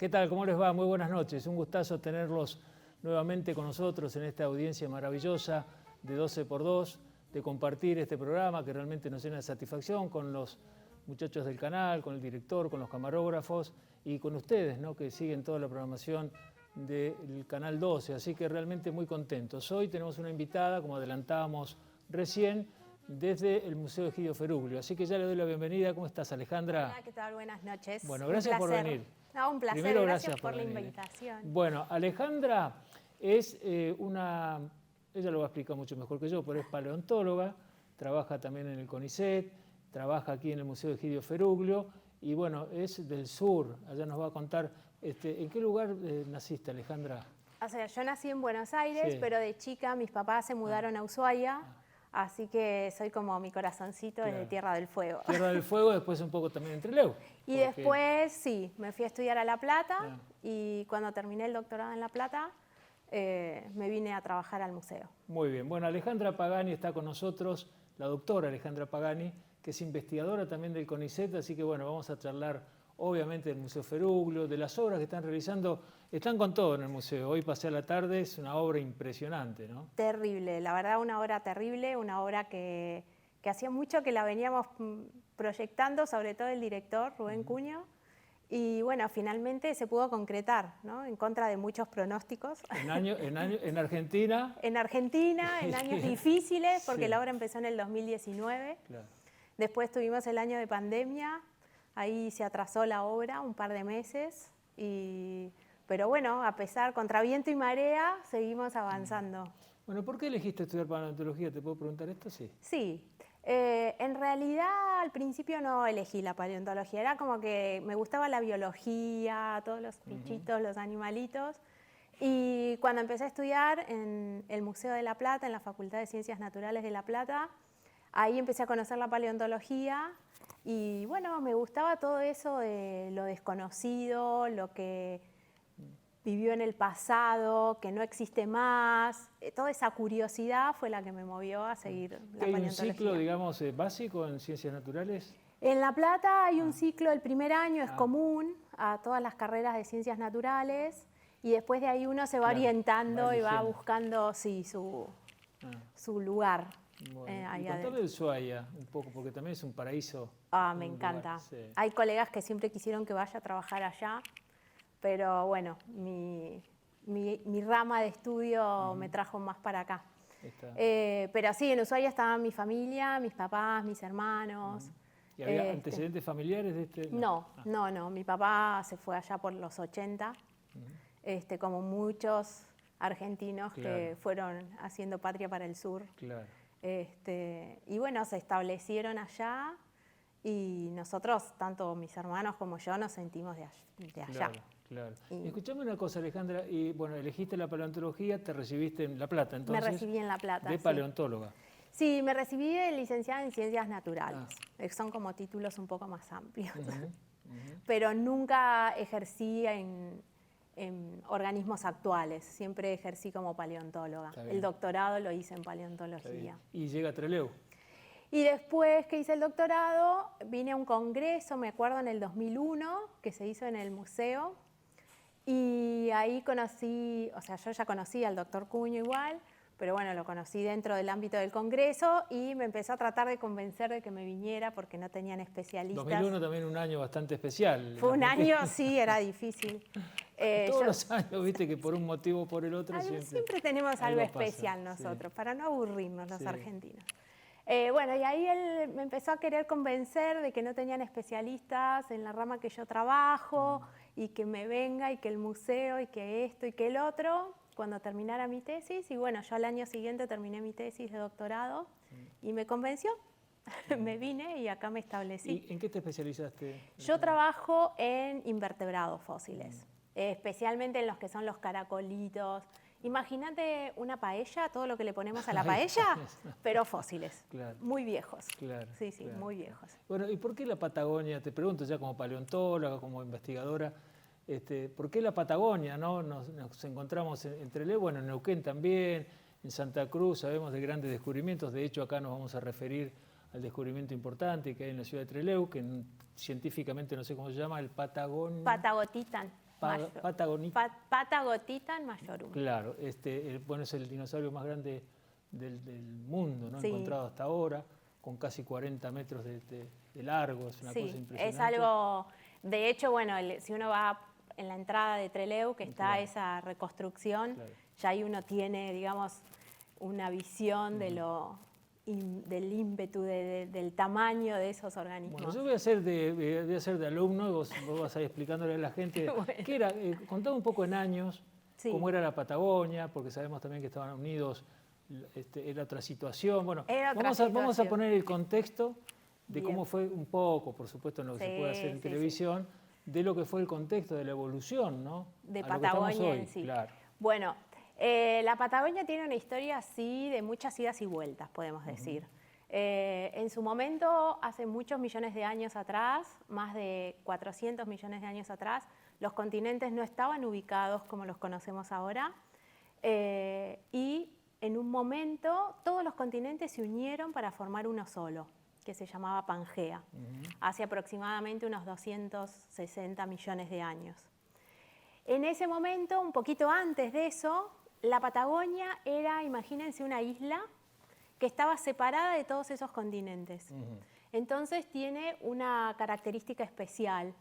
¿Qué tal? ¿Cómo les va? Muy buenas noches. Un gustazo tenerlos nuevamente con nosotros en esta audiencia maravillosa de 12x2, de compartir este programa que realmente nos llena de satisfacción con los muchachos del canal, con el director, con los camarógrafos y con ustedes, ¿no?, que siguen toda la programación del Canal 12. Así que realmente muy contentos. Hoy tenemos una invitada, como adelantábamos recién, desde el Museo Egidio Feruglio. Así que ya le doy la bienvenida. ¿Cómo estás, Alejandra? Hola, ¿qué tal? Buenas noches. Bueno, gracias por venir. No, un placer. Primero, gracias por la venir. invitación. Bueno, Alejandra es ella lo va a explicar mucho mejor que yo, pero es paleontóloga, trabaja también en el CONICET, trabaja aquí en el Museo Egidio Feruglio y bueno, es del sur. Allá nos va a contar, ¿en qué lugar naciste, Alejandra? O sea, yo nací en Buenos Aires, Sí. pero de chica mis papás se mudaron a Ushuaia, así que soy como mi corazoncito Claro. de Tierra del Fuego. Tierra del Fuego, después un poco también en Trelew. Y después, sí, me fui a estudiar a La Plata y cuando terminé el doctorado en La Plata, me vine a trabajar al museo. Muy bien. Bueno, Alejandra Pagani está con nosotros, la doctora Alejandra Pagani, que es investigadora también del CONICET, así que bueno, vamos a charlar obviamente del Museo Feruglio, de las obras que están realizando. Están con todo en el museo. Hoy pasé a la tarde, es una obra impresionante, ¿no? Terrible, la verdad una obra terrible, una obra que hacía mucho que la veníamos proyectando, sobre todo el director Rubén Cuño, y bueno, finalmente se pudo concretar, ¿no? En contra de muchos pronósticos. En Argentina. En Argentina, en años difíciles, porque Sí. la obra empezó en el 2019. Claro. Después tuvimos el año de pandemia, ahí se atrasó la obra un par de meses, pero bueno, a pesar, contra viento y marea, seguimos avanzando. Bueno, ¿por qué elegiste estudiar paleontología? ¿Te puedo preguntar esto? Sí. Sí, en realidad al principio no elegí la paleontología, era como que me gustaba la biología, todos los bichitos, los animalitos. Y cuando empecé a estudiar en el Museo de La Plata, en la Facultad de Ciencias Naturales de La Plata, ahí empecé a conocer la paleontología y bueno, me gustaba todo eso de lo desconocido, lo que vivió en el pasado, que no existe más. Toda esa curiosidad fue la que me movió a seguir la ¿Hay paleontología. un ciclo, digamos, básico en ciencias naturales? En La Plata hay un ciclo, el primer año es común a todas las carreras de ciencias naturales y después de ahí uno se va orientando y va buscando su lugar. Bueno, y contame de Ushuaia un poco, porque también es un paraíso. Me encanta. Sí. Hay colegas que siempre quisieron que vaya a trabajar allá, pero bueno, mi rama de estudio me trajo más para acá. Pero sí, en Ushuaia estaba mi familia, mis papás, mis hermanos. ¿Y había antecedentes familiares de este? No, mi papá se fue allá por los 80, como muchos argentinos que fueron haciendo patria para el sur. Claro. Y bueno, se establecieron allá y nosotros, tanto mis hermanos como yo, nos sentimos de allá. Claro. Y escuchame una cosa, Alejandra, y bueno, elegiste la paleontología, te recibiste en La Plata, entonces. Me recibí en La Plata. De paleontóloga. Sí, me recibí de licenciada en Ciencias Naturales. Son como títulos un poco más amplios. Pero nunca ejercí en organismos actuales, siempre ejercí como paleontóloga. El doctorado lo hice en paleontología. Y llega a Trelew. Y después que hice el doctorado, vine a un congreso, me acuerdo, en el 2001, que se hizo en el museo. Y ahí conocí, o sea, yo ya conocía al doctor Cuño igual, pero bueno, lo conocí dentro del ámbito del congreso y me empezó a tratar de convencer de que me viniera porque no tenían especialistas. 2001 también un año bastante especial. Fue un año, sí, era difícil. Todos los años, viste, que por un motivo o por el otro siempre tenemos algo especial nosotros, para no aburrirnos los argentinos. Bueno, y ahí él me empezó a querer convencer de que no tenían especialistas en la rama que yo trabajo y que me venga y que el museo y que esto y que el otro cuando terminara mi tesis. Y bueno, yo al año siguiente terminé mi tesis de doctorado y me convenció. Me vine y acá me establecí. ¿Y en qué te especializaste? Yo trabajo en invertebrados fósiles, especialmente en los que son los caracolitos. Imagínate una paella, todo lo que le ponemos a la paella, pero fósiles, muy viejos. Sí, muy viejos. Bueno, ¿y por qué la Patagonia? Te pregunto ya como paleontóloga, como investigadora, ¿por qué la Patagonia? ¿No? Nos encontramos en Trelew, bueno, en Neuquén también, en Santa Cruz sabemos de grandes descubrimientos, de hecho acá nos vamos a referir al descubrimiento importante que hay en la ciudad de Trelew, que científicamente no sé cómo se llama, el Patagotitan. Patagotitan majorum. Claro, bueno, es el dinosaurio más grande del mundo, ¿no? Sí. Encontrado hasta ahora, con casi 40 metros de largo, es una cosa impresionante. Es algo, de hecho, bueno, si uno va en la entrada de Trelew, que está esa reconstrucción, ya ahí uno tiene, digamos, una visión de del ímpetu, del tamaño de esos organismos. Bueno, yo voy a ser de alumno y vos vas a ir explicándole a la gente qué era, contame un poco en años, cómo era la Patagonia, porque sabemos también que estaban unidos, era otra situación. Bueno, vamos a poner el contexto de cómo fue un poco, por supuesto, en lo que se puede hacer en televisión, de lo que fue el contexto de la evolución, ¿no? De Patagonia en sí. Claro. Bueno, la Patagonia tiene una historia así de muchas idas y vueltas, podemos decir. En su momento, hace muchos millones de años atrás, más de 400 millones de años atrás, los continentes no estaban ubicados como los conocemos ahora, y en un momento todos los continentes se unieron para formar uno solo, que se llamaba Pangea, hace aproximadamente unos 260 millones de años. En ese momento, un poquito antes de eso, la Patagonia era, imagínense, una isla que estaba separada de todos esos continentes. Entonces tiene una característica especial,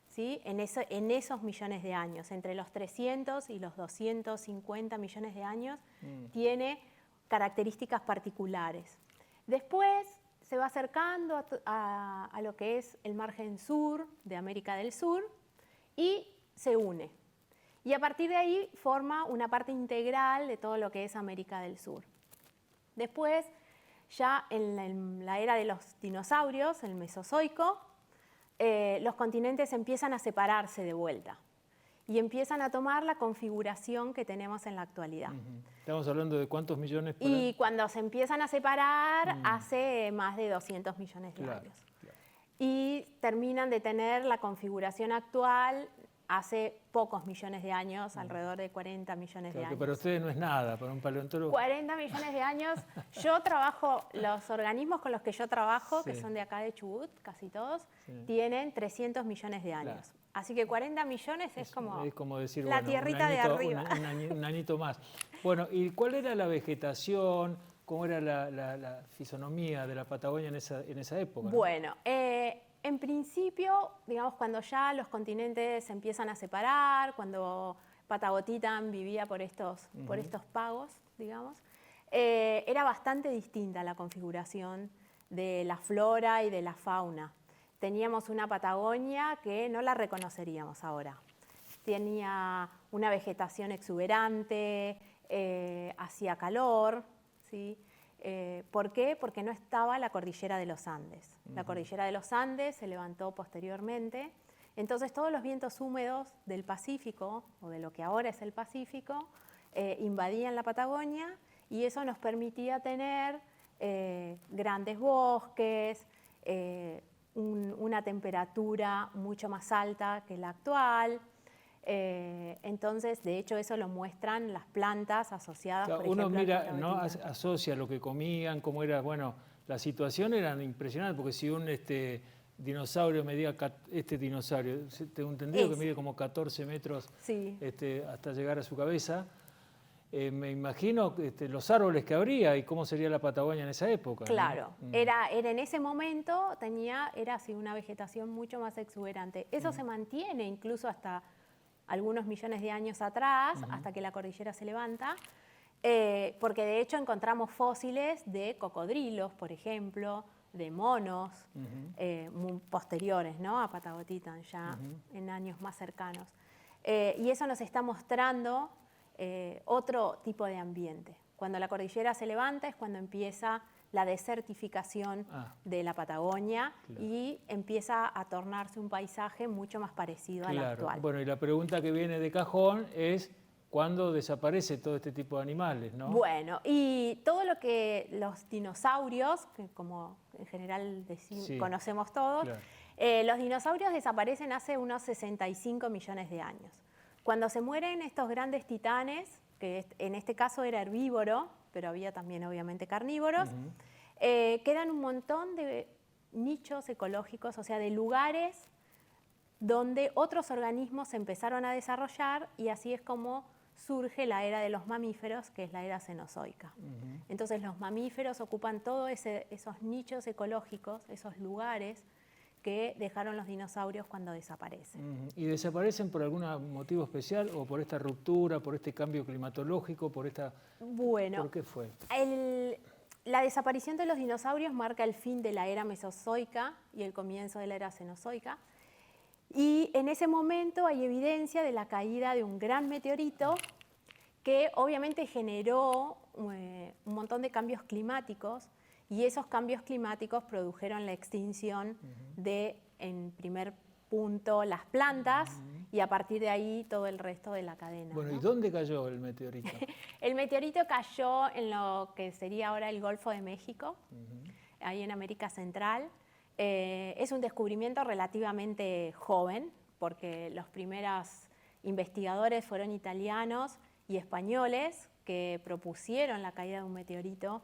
¿sí? En esos millones de años, entre los 300 y los 250 millones de años, tiene características particulares. Después se va acercando a lo que es el margen sur de América del Sur y se une. Y a partir de ahí forma una parte integral de todo lo que es América del Sur. Después, ya en la era de los dinosaurios, el Mesozoico, los continentes empiezan a separarse de vuelta y empiezan a tomar la configuración que tenemos en la actualidad. Estamos hablando de cuántos millones por Y cuando se empiezan a separar, hace más de 200 millones de años. Claro. Y terminan de tener la configuración actual hace pocos millones de años, alrededor de 40 millones de años. Que para ustedes no es nada, para un paleontólogo. 40 millones de años. Yo trabajo, los organismos con los que yo trabajo, que son de acá de Chubut, casi todos, tienen 300 millones de años. Claro. Así que 40 millones es como decir, la tierrita de arriba. Un añito más. Bueno, ¿y cuál era la vegetación? ¿Cómo era la fisonomía de la Patagonia en esa época? Bueno, en principio, digamos, cuando ya los continentes se empiezan a separar, cuando Patagotitan vivía por estos pagos, digamos, era bastante distinta la configuración de la flora y de la fauna. Teníamos una Patagonia que no la reconoceríamos ahora. Tenía una vegetación exuberante, hacía calor, ¿sí? ¿Por qué? Porque no estaba la cordillera de los Andes. La cordillera de los Andes se levantó posteriormente. Entonces todos los vientos húmedos del Pacífico, o de lo que ahora es el Pacífico, invadían la Patagonia y eso nos permitía tener grandes bosques, una temperatura mucho más alta que la actual. Entonces, de hecho, eso lo muestran las plantas asociadas, por ejemplo, uno mira, ¿no? Asocia lo que comían, cómo era, bueno, la situación era impresionante, porque si un dinosaurio medía, dinosaurio, tengo entendido que mide como 14 metros hasta llegar a su cabeza, me imagino los árboles que habría y cómo sería la Patagonia en esa época. Claro, ¿no? Era en ese momento, era así una vegetación mucho más exuberante. Eso se mantiene incluso hasta algunos millones de años atrás, hasta que la cordillera se levanta, porque de hecho encontramos fósiles de cocodrilos, por ejemplo, de monos, muy posteriores, ¿no? A Patagotitan, ya en años más cercanos. Y eso nos está mostrando otro tipo de ambiente. Cuando la cordillera se levanta es cuando empieza la desertificación de la Patagonia y empieza a tornarse un paisaje mucho más parecido al actual. Bueno, y la pregunta que viene de cajón es ¿cuándo desaparece todo este tipo de animales, ¿no? Bueno, y todo lo que los dinosaurios, que como en general conocemos todos, los dinosaurios desaparecen hace unos 65 millones de años. Cuando se mueren estos grandes titanes, que en este caso era herbívoro, pero había también obviamente carnívoros, quedan un montón de nichos ecológicos, o sea, de lugares donde otros organismos se empezaron a desarrollar y así es como surge la era de los mamíferos, que es la era cenozoica. Entonces los mamíferos ocupan todos esos nichos ecológicos, esos lugares que dejaron los dinosaurios cuando desaparecen. ¿Y desaparecen por algún motivo especial o por esta ruptura, por este cambio climatológico, por esta... Bueno, ¿por qué fue? La desaparición de los dinosaurios marca el fin de la era mesozoica y el comienzo de la era cenozoica. Y en ese momento hay evidencia de la caída de un gran meteorito que obviamente generó un montón de cambios climáticos y esos cambios climáticos produjeron la extinción de, en primer punto, las plantas y a partir de ahí todo el resto de la cadena. Bueno, ¿no? ¿y dónde cayó el meteorito? El meteorito cayó en lo que sería ahora el Golfo de México, ahí en América Central. Es un descubrimiento relativamente joven, porque los primeros investigadores fueron italianos y españoles que propusieron la caída de un meteorito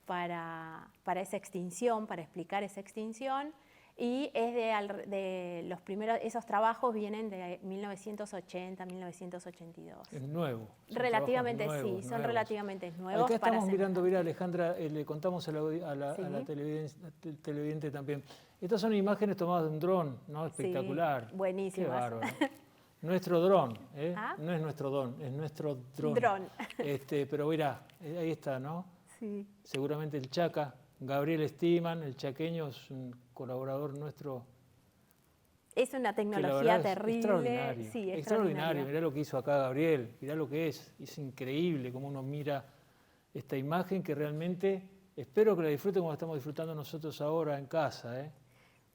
para esa extinción, para explicar esa extinción, y es de los primeros, esos trabajos vienen de 1980, 1982. Es nuevo. Relativamente sí, son relativamente nuevos. Acá estamos mirando, mira Alejandra, le contamos a la televidente también. Estas son imágenes tomadas de un dron, ¿no? Espectacular. Sí, buenísimas. Qué bárbaro. Nuestro dron, no es nuestro don, es nuestro dron. Pero mira, ahí está, ¿no? Sí. Seguramente el Chaca, Gabriel Stiman, el chaqueño, es un colaborador nuestro. Es una tecnología terrible. Extraordinario. Sí, extraordinario. Mirá lo que hizo acá Gabriel, mirá lo que es. Es increíble cómo uno mira esta imagen que realmente espero que la disfruten como la estamos disfrutando nosotros ahora en casa, ¿eh?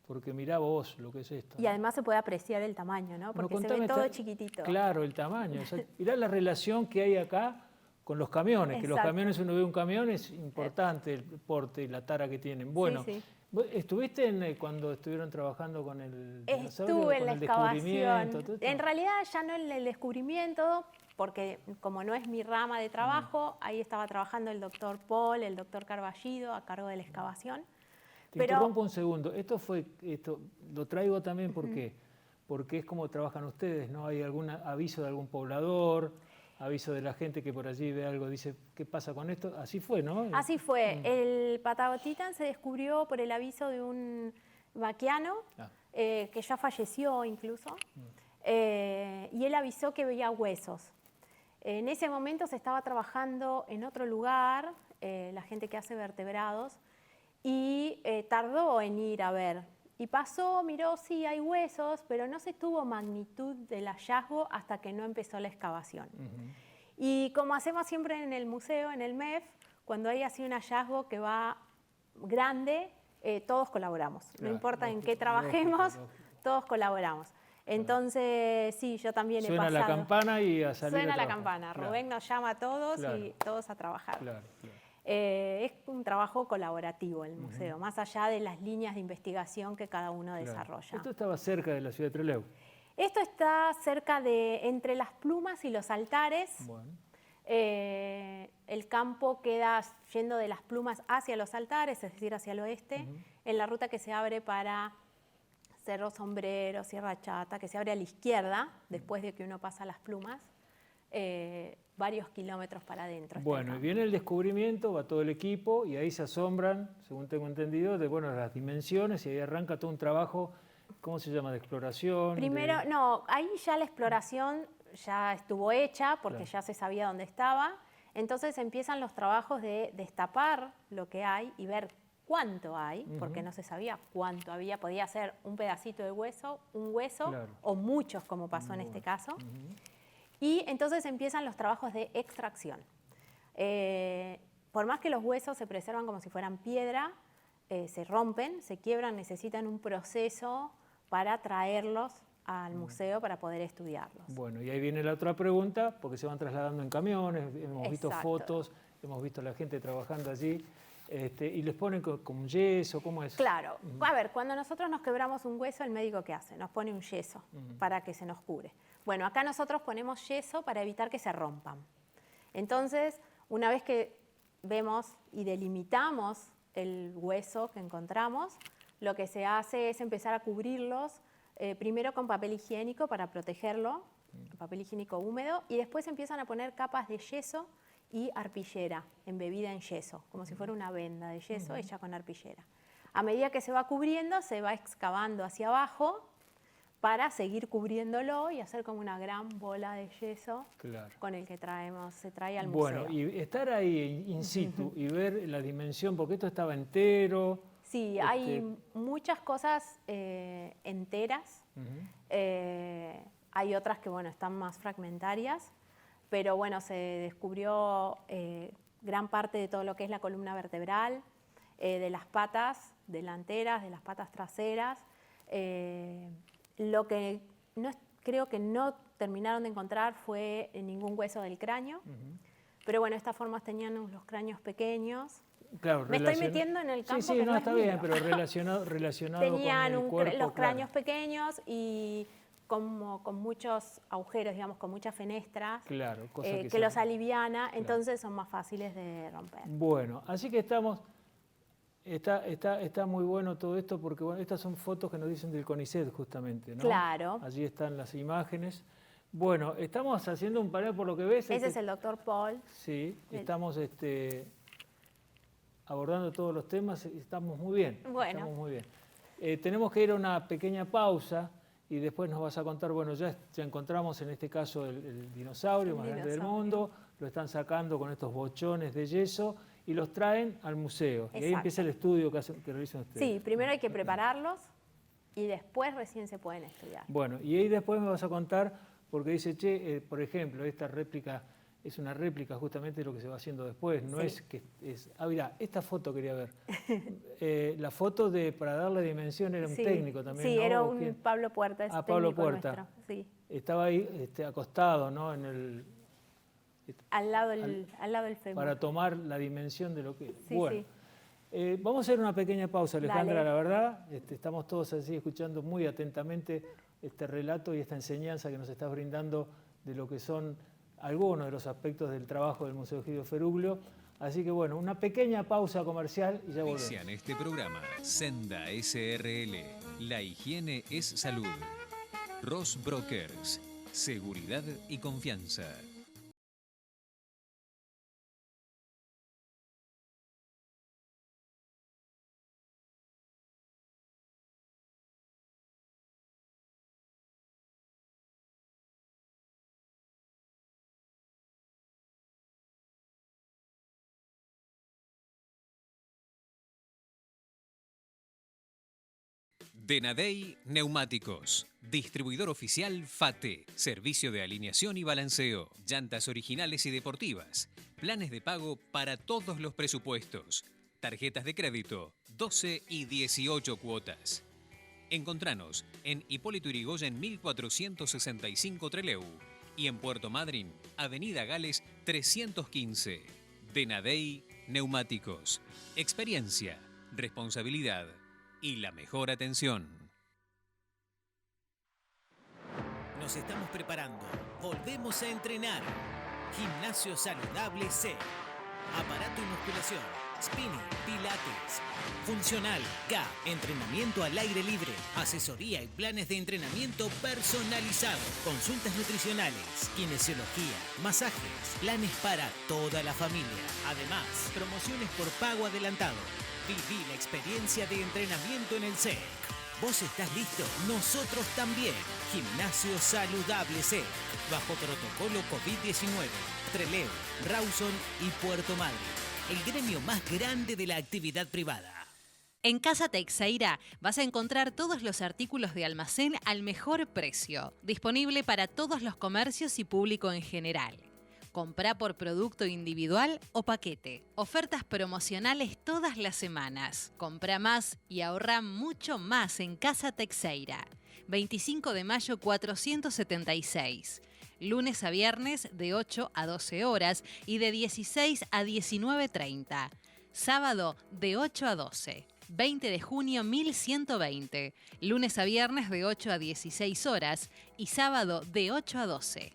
Porque mirá vos lo que es esto. Y además se puede apreciar el tamaño, ¿no? Porque se ve todo chiquitito. Claro, el tamaño. O sea, mirá la relación que hay acá con los camiones, Exacto. que los camiones, uno ve un camión, es importante el porte y la tara que tienen. Bueno, sí. ¿estuviste cuando estuvieron trabajando con el dinosaurio? Estuve en la excavación. En realidad ya no en el descubrimiento, porque como no es mi rama de trabajo, ahí estaba trabajando el doctor Paul, el doctor Carballido a cargo de la excavación. Te interrumpo un segundo. Esto lo traigo también porque es como trabajan ustedes, ¿no? Hay algún aviso de algún poblador, aviso de la gente que por allí ve algo, dice, ¿qué pasa con esto? Así fue, ¿no? Así fue. El Patagotitan se descubrió por el aviso de un vaquiano, que ya falleció incluso, y él avisó que veía huesos. En ese momento se estaba trabajando en otro lugar, la gente que hace vertebrados, y tardó en ir a ver. Y pasó, miró, sí, hay huesos, pero no se tuvo magnitud del hallazgo hasta que no empezó la excavación. Y como hacemos siempre en el museo, en el MEF, cuando hay así un hallazgo que va grande, todos colaboramos. Claro, no importa en qué trabajemos, todos colaboramos. Entonces, sí, yo también he pasado. Suena la campana y a salir Suena a la trabajar. campana. Claro. Rubén nos llama a todos y todos a trabajar. Claro. Es un trabajo colaborativo el museo, más allá de las líneas de investigación que cada uno desarrolla. Esto estaba cerca de la ciudad de Trelew. Esto está cerca entre las Plumas y los Altares. Bueno. El campo queda yendo de las Plumas hacia los Altares, es decir, hacia el oeste, en la ruta que se abre para Cerro Sombrero, Sierra Chata, que se abre a la izquierda, después de que uno pasa las Plumas. Varios kilómetros para adentro. Bueno, y viene el descubrimiento, va todo el equipo y ahí se asombran, según tengo entendido, de las dimensiones y ahí arranca todo un trabajo, ¿cómo se llama?, de exploración. Primero, no, ahí ya la exploración ya estuvo hecha porque ya se sabía dónde estaba, entonces empiezan los trabajos de destapar lo que hay y ver cuánto hay, porque no se sabía cuánto había, podía ser un pedacito de hueso, un hueso o muchos como pasó en este caso. Y entonces empiezan los trabajos de extracción. Por más que los huesos se preservan como si fueran piedra, se rompen, se quiebran, necesitan un proceso para traerlos al museo para poder estudiarlos. Bueno, y ahí viene la otra pregunta, porque se van trasladando en camiones, hemos visto fotos, hemos visto a la gente trabajando allí, y les ponen con yeso, ¿cómo es? Claro, a ver, cuando nosotros nos quebramos un hueso, ¿el médico qué hace? Nos pone un yeso para que se nos cure. Bueno, acá nosotros ponemos yeso para evitar que se rompan. Entonces, una vez que vemos y delimitamos el hueso que encontramos, lo que se hace es empezar a cubrirlos primero con papel higiénico para protegerlo, papel higiénico húmedo, y después empiezan a poner capas de yeso y arpillera embebida en yeso, como si fuera una venda de yeso hecha con arpillera. A medida que se va cubriendo, se va excavando hacia abajo para seguir cubriéndolo y hacer como una gran bola de yeso con el que se trae al museo. Bueno, y estar ahí in situ y ver la dimensión, porque esto estaba entero. Sí, hay muchas cosas enteras. Hay otras que, bueno, están más fragmentarias, pero bueno, se descubrió gran parte de todo lo que es la columna vertebral, de las patas delanteras, de las patas traseras. Lo que creo que no terminaron de encontrar fue ningún hueso del cráneo, pero bueno, estas formas tenían los cráneos pequeños. Claro, me estoy metiendo en el campo. Sí, que no, está bien, pero relacionado tenían con el cuerpo, los cráneos pequeños y como con muchos agujeros, digamos, con muchas fenestras, que los aliviana, entonces son más fáciles de romper. Bueno, así que está muy bueno todo esto, porque bueno, estas son fotos que nos dicen del CONICET justamente, ¿no? Claro. Allí están las imágenes. Bueno, estamos haciendo un panel por lo que ves. Ese es el doctor Paul. Sí, estamos abordando todos los temas y estamos muy bien. Bueno. Estamos muy bien. Tenemos que ir a una pequeña pausa y después nos vas a contar, bueno, ya encontramos en este caso el dinosaurio más grande del mundo, lo están sacando con estos bochones de yeso y los traen al museo. Exacto. Y ahí empieza el estudio que realizan ustedes. Sí, primero hay que prepararlos y después recién se pueden estudiar. Bueno, y ahí después me vas a contar, porque dice, por ejemplo, esta réplica es una réplica justamente de lo que se va haciendo después, no es que es... Ah, mirá, esta foto quería ver. La foto para darle dimensión era un técnico también, sí, ¿no? Era un Pablo Puerta, es Pablo Puerta. Nuestro, sí. Estaba ahí acostado, ¿no? Al lado del fémur. Para tomar la dimensión de lo que... Sí, bueno, vamos a hacer una pequeña pausa, Alejandra, la verdad. Estamos todos así escuchando muy atentamente este relato y esta enseñanza que nos estás brindando de lo que son algunos de los aspectos del trabajo del Museo Egidio Feruglio. Así que bueno, una pequeña pausa comercial y ya volvemos. Inicia en este programa Senda SRL. La higiene es salud. Ross Brokers. Seguridad y confianza. Denadey Neumáticos, distribuidor oficial FATE, servicio de alineación y balanceo, llantas originales y deportivas, planes de pago para todos los presupuestos, tarjetas de crédito, 12 y 18 cuotas. Encontranos en Hipólito Yrigoyen 1465 Trelew y en Puerto Madryn, Avenida Gales 315. Denadey Neumáticos, experiencia, responsabilidad y la mejor atención. Nos estamos preparando. Volvemos a entrenar. Gimnasio Saludable C. Aparato y musculación. Spinning, pilates. Funcional K. Entrenamiento al aire libre. Asesoría y planes de entrenamiento personalizados. Consultas nutricionales. Kinesiología. Masajes. Planes para toda la familia. Además, promociones por pago adelantado. Viví la experiencia de entrenamiento en el SEC. ¿Vos estás listo? Nosotros también. Gimnasio Saludable SEC. Bajo protocolo COVID-19. Trelew, Rawson y Puerto Madryn. El gremio más grande de la actividad privada. En Casa Teixeira vas a encontrar todos los artículos de almacén al mejor precio. Disponible para todos los comercios y público en general. Comprá por producto individual o paquete. Ofertas promocionales todas las semanas. Comprá más y ahorrá mucho más en Casa Teixeira. 25 de mayo 476. Lunes a viernes de 8 a 12 horas y de 16 a 19:30. Sábado de 8 a 12. 20 de junio 1120. Lunes a viernes de 8 a 16 horas y sábado de 8 a 12.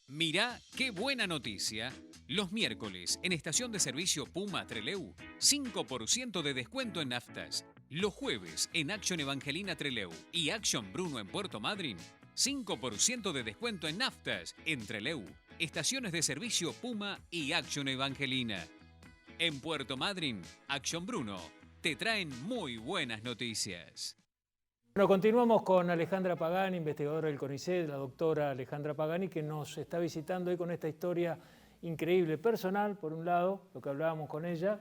Mirá qué buena noticia. Los miércoles, en estación de servicio Puma Trelew, 5% de descuento en naftas. Los jueves, en Action Evangelina Trelew y Action Bruno en Puerto Madryn, 5% de descuento en naftas en Trelew, estaciones de servicio Puma y Action Evangelina. En Puerto Madryn, Action Bruno te traen muy buenas noticias. Bueno, continuamos con Alejandra Pagani, investigadora del CONICET, la doctora Alejandra Pagani, que nos está visitando hoy con esta historia increíble, personal, por un lado, lo que hablábamos con ella,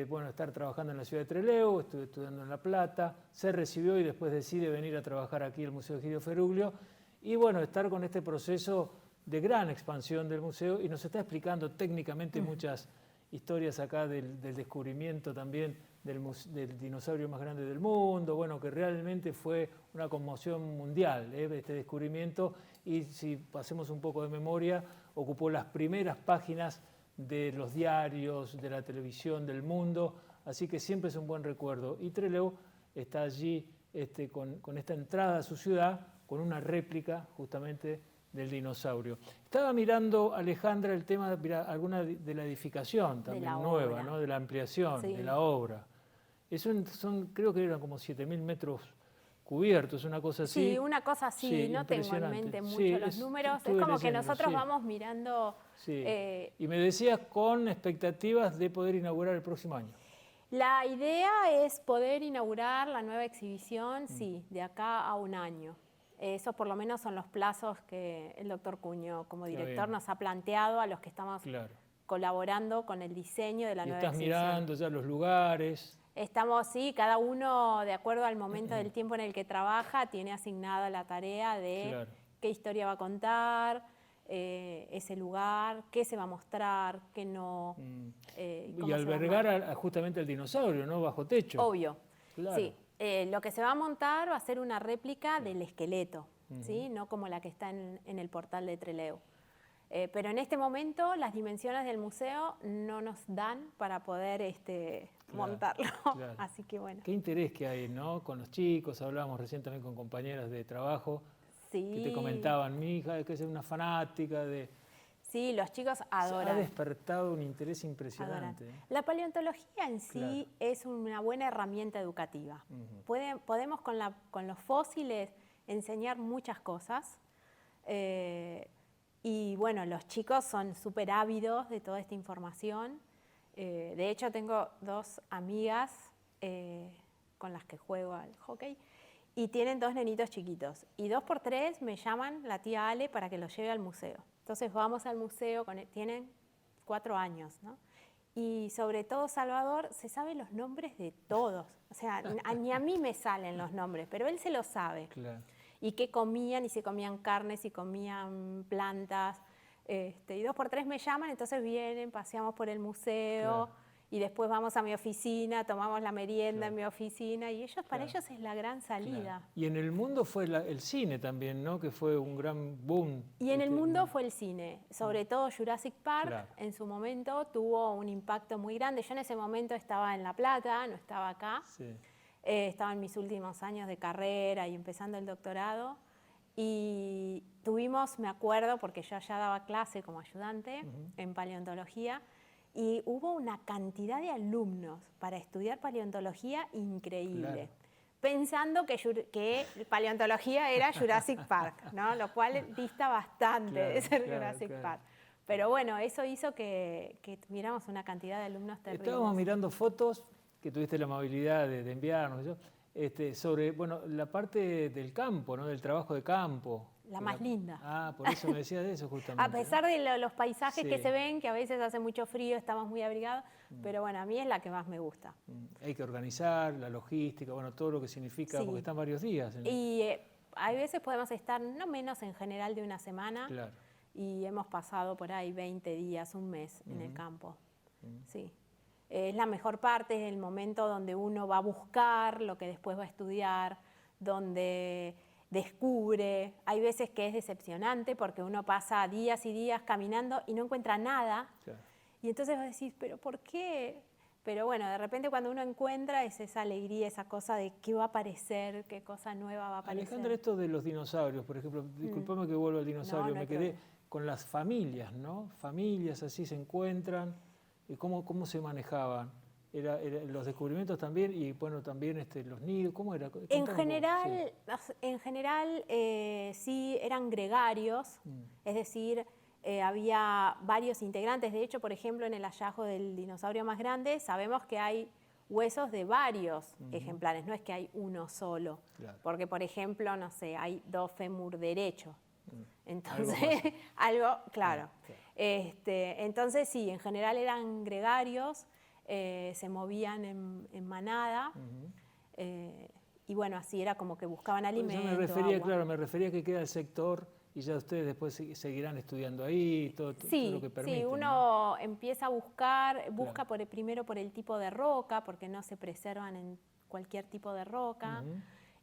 bueno, estar trabajando en la ciudad de Trelew, estuve estudiando en La Plata, se recibió y después decide venir a trabajar aquí al Museo Egidio Feruglio, y bueno, estar con este proceso de gran expansión del museo, y nos está explicando técnicamente muchas historias acá del descubrimiento también del dinosaurio más grande del mundo, bueno, que realmente fue una conmoción mundial, este descubrimiento, y si pasemos un poco de memoria, ocupó las primeras páginas de los diarios, de la televisión del mundo, así que siempre es un buen recuerdo. Y Trelew está allí con esta entrada a su ciudad, con una réplica justamente del dinosaurio. Estaba mirando, Alejandra, el tema, alguna de la edificación también nueva, obra, ¿no? De la ampliación, sí, de la obra. Creo que eran como 7.000 metros cubiertos, una cosa así. Sí, una cosa así, Sí, no tengo en mente mucho los números, es estuve como que leyendo, nosotros sí. vamos mirando... Sí. Y me decías con expectativas de poder inaugurar el próximo año. La idea es poder inaugurar la nueva exhibición, sí, de acá a un año. Esos por lo menos son los plazos que el doctor Cuño, como director, nos ha planteado a los que estamos colaborando con el diseño de la nueva exhibición. Y estás mirando ya los lugares. Estamos, sí, cada uno, de acuerdo al momento del tiempo en el que trabaja, tiene asignada la tarea de qué historia va a contar, ese lugar, qué se va a mostrar, qué no. Y albergar justamente el dinosaurio, ¿no? Bajo techo. Obvio, claro. Sí. Lo que se va a montar va a ser una réplica del esqueleto, ¿sí? No como la que está en el portal de Trelew. Pero en este momento las dimensiones del museo no nos dan para poder montarlo. Claro. Así que bueno. Qué interés que hay, ¿no? Con los chicos, hablábamos recién también con compañeras de trabajo que te comentaban, mi hija es que es una fanática de... Sí, los chicos adoran. Ha despertado un interés impresionante. La paleontología en sí es una buena herramienta educativa. Podemos con los fósiles enseñar muchas cosas. Y bueno, los chicos son súper ávidos de toda esta información. De hecho, tengo 2 amigas con las que juego al hockey y tienen 2 nenitos chiquitos. Y 2 por 3 me llaman la tía Ale para que los lleve al museo. Entonces vamos al museo, tienen 4 años, ¿no? Y sobre todo Salvador se sabe los nombres de todos. O sea, ni a mí me salen los nombres, pero él se los sabe. Claro. Y qué comían, y si comían carne, si comían plantas. Y 2 por 3 me llaman, entonces vienen, paseamos por el museo, y después vamos a mi oficina, tomamos la merienda en mi oficina, y para ellos es la gran salida. Claro. Y en el mundo fue el cine también, ¿no? Que fue un gran boom. Y en el mundo fue el cine, sobre todo Jurassic Park, en su momento tuvo un impacto muy grande. Yo en ese momento estaba en La Plata, no estaba acá. Sí. Estaba en mis últimos años de carrera y empezando el doctorado, y tuvimos, me acuerdo, porque yo ya daba clase como ayudante en paleontología, y hubo una cantidad de alumnos para estudiar paleontología increíble, pensando que paleontología era Jurassic Park, ¿no? Lo cual dista bastante de ser Jurassic Park. Pero bueno, eso hizo que tuviéramos una cantidad de alumnos terribles. Estábamos mirando fotos que tuviste la amabilidad de enviarnos, sobre la parte del campo, ¿no? Del trabajo de campo. La más linda. Ah, por eso me decías de eso justamente. A pesar de los paisajes que se ven, que a veces hace mucho frío, estamos muy abrigados, pero bueno, a mí es la que más me gusta. Hay que organizar, la logística, todo lo que significa, porque están varios días. Y hay veces podemos estar no menos en general de una semana, y hemos pasado por ahí 20 días, un mes en el campo. Sí. Es la mejor parte, es el momento donde uno va a buscar lo que después va a estudiar, donde descubre. Hay veces que es decepcionante porque uno pasa días y días caminando y no encuentra nada. Y entonces vas a decir, ¿pero por qué? Pero bueno, de repente cuando uno encuentra es esa alegría, esa cosa de qué va a aparecer, qué cosa nueva va a aparecer. Alejandra, esto de los dinosaurios, por ejemplo, disculpame que vuelva al dinosaurio, me quedé con las familias, ¿no? Familias así se encuentran, y cómo se manejaban. Los descubrimientos también, y bueno, también los nidos, ¿cómo era? En general, sí eran gregarios, es decir, había varios integrantes. De hecho, por ejemplo, en el hallazgo del dinosaurio más grande, sabemos que hay huesos de varios ejemplares, no es que hay uno solo. Claro. Porque, por ejemplo, no sé, hay 2 fémur derechos. Entonces, algo claro. Entonces, sí, en general eran gregarios, se movían en manada, y bueno, así era como que buscaban alimento. Yo me refería que queda el sector y ya ustedes después seguirán estudiando ahí, todo lo que permite. Sí, uno empieza a busca primero por el tipo de roca, porque no se preservan en cualquier tipo de roca.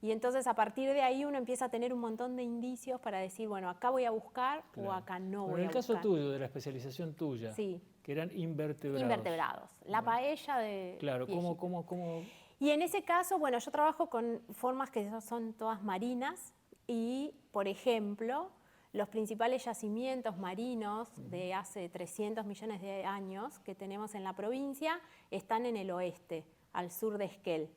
Y entonces a partir de ahí uno empieza a tener un montón de indicios para decir, bueno, acá voy a buscar o acá no voy a buscar. En el caso tuyo, de la especialización tuya, que eran invertebrados. Invertebrados, la paella de Claro, viejito. ¿cómo? Y en ese caso, bueno, yo trabajo con formas que son todas marinas y, por ejemplo, los principales yacimientos marinos de hace 300 millones de años que tenemos en la provincia están en el oeste, al sur de Esquel.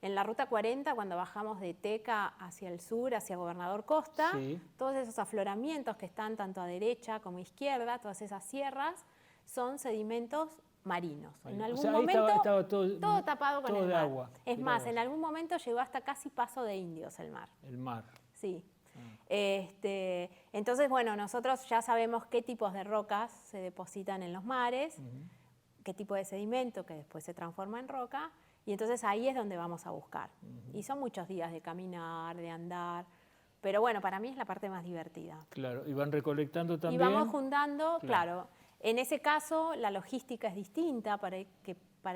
En la Ruta 40, cuando bajamos de Teca hacia el sur, hacia Gobernador Costa, todos esos afloramientos que están tanto a derecha como a izquierda, todas esas sierras, son sedimentos marinos. En algún momento estaba todo tapado con el mar. Agua. Es más, en algún momento llegó hasta casi Paso de Indios el mar. El mar. Sí. Entonces, bueno, nosotros ya sabemos qué tipos de rocas se depositan en los mares, qué tipo de sedimento que después se transforma en roca, y entonces ahí es donde vamos a buscar. Y son muchos días de caminar, de andar, pero bueno, para mí es la parte más divertida. Claro, y van recolectando también. Y vamos juntando, claro. En ese caso, la logística es distinta para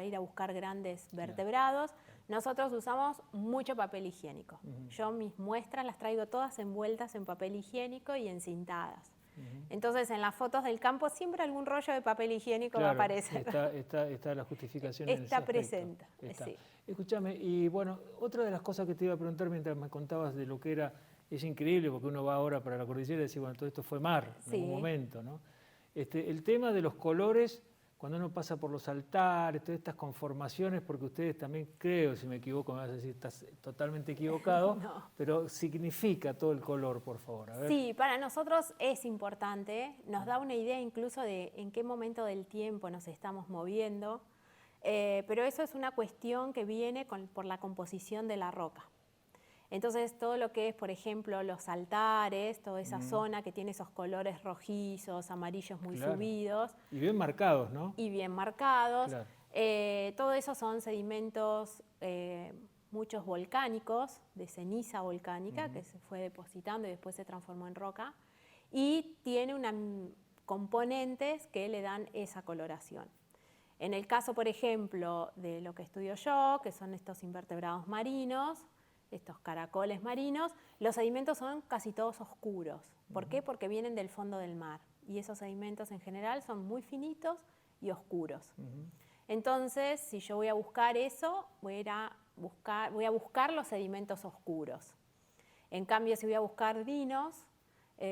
ir a buscar grandes vertebrados. Nosotros usamos mucho papel higiénico. Yo mis muestras las traigo todas envueltas en papel higiénico y encintadas. Entonces, en las fotos del campo siempre algún rollo de papel higiénico va a aparecer. Está la justificación en ese Está aspecto. presente. Sí. Escúchame, y bueno, otra de las cosas que te iba a preguntar mientras me contabas de lo que era, es increíble porque uno va ahora para la cordillera y dice, bueno, todo esto fue mar en algún momento, ¿no? El tema de los colores, cuando uno pasa por los altares, todas estas conformaciones, porque ustedes también, creo, si me equivoco, me vas a decir, estás totalmente equivocado, pero significa todo el color, por favor. A ver. Sí, para nosotros es importante, nos da una idea incluso de en qué momento del tiempo nos estamos moviendo, pero eso es una cuestión que viene por la composición de la roca. Entonces, todo lo que es, por ejemplo, los altares, toda esa zona que tiene esos colores rojizos, amarillos muy subidos. Y bien marcados, ¿no? Y bien marcados. Claro. Todo eso son sedimentos, muchos volcánicos, de ceniza volcánica, que se fue depositando y después se transformó en roca. Y tiene componentes que le dan esa coloración. En el caso, por ejemplo, de lo que estudio yo, que son estos invertebrados marinos, estos caracoles marinos, los sedimentos son casi todos oscuros. ¿Por qué? Porque vienen del fondo del mar. Y esos sedimentos en general son muy finitos y oscuros. Entonces, si yo voy a buscar eso, voy a buscar los sedimentos oscuros. En cambio, si voy a buscar dinos,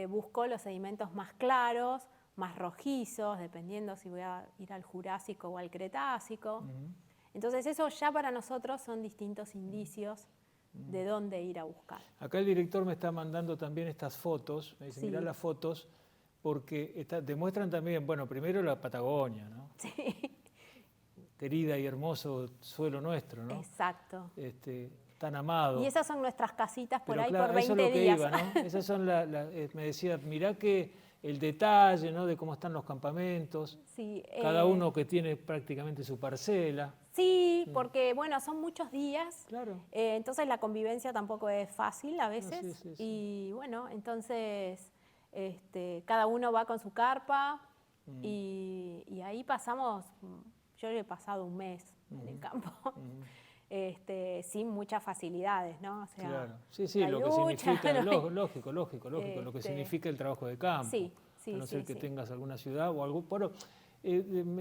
busco los sedimentos más claros, más rojizos, dependiendo si voy a ir al Jurásico o al Cretácico. Entonces, eso ya para nosotros son distintos indicios de dónde ir a buscar. Acá el director me está mandando también estas fotos, me dice, mirá las fotos, porque demuestran también, bueno, primero la Patagonia, ¿no? Sí. Querida y hermoso suelo nuestro, ¿no? Exacto. Tan amado. Y esas son nuestras casitas por ahí claro, por 20 eso es lo que días. iba, ¿no? Esas son me decía, mirá que el detalle, ¿no? De cómo están los campamentos, cada uno que tiene prácticamente su parcela. Sí, porque bueno, son muchos días, claro. Entonces la convivencia tampoco es fácil a veces, No, sí. Y bueno, entonces cada uno va con su carpa y ahí pasamos, yo he pasado un mes en el campo. Sin muchas facilidades, ¿no? O sea, claro. Sí, lo que significa, lógico, lo que significa el trabajo de campo. Sí, a no ser que tengas alguna ciudad o algo. Bueno,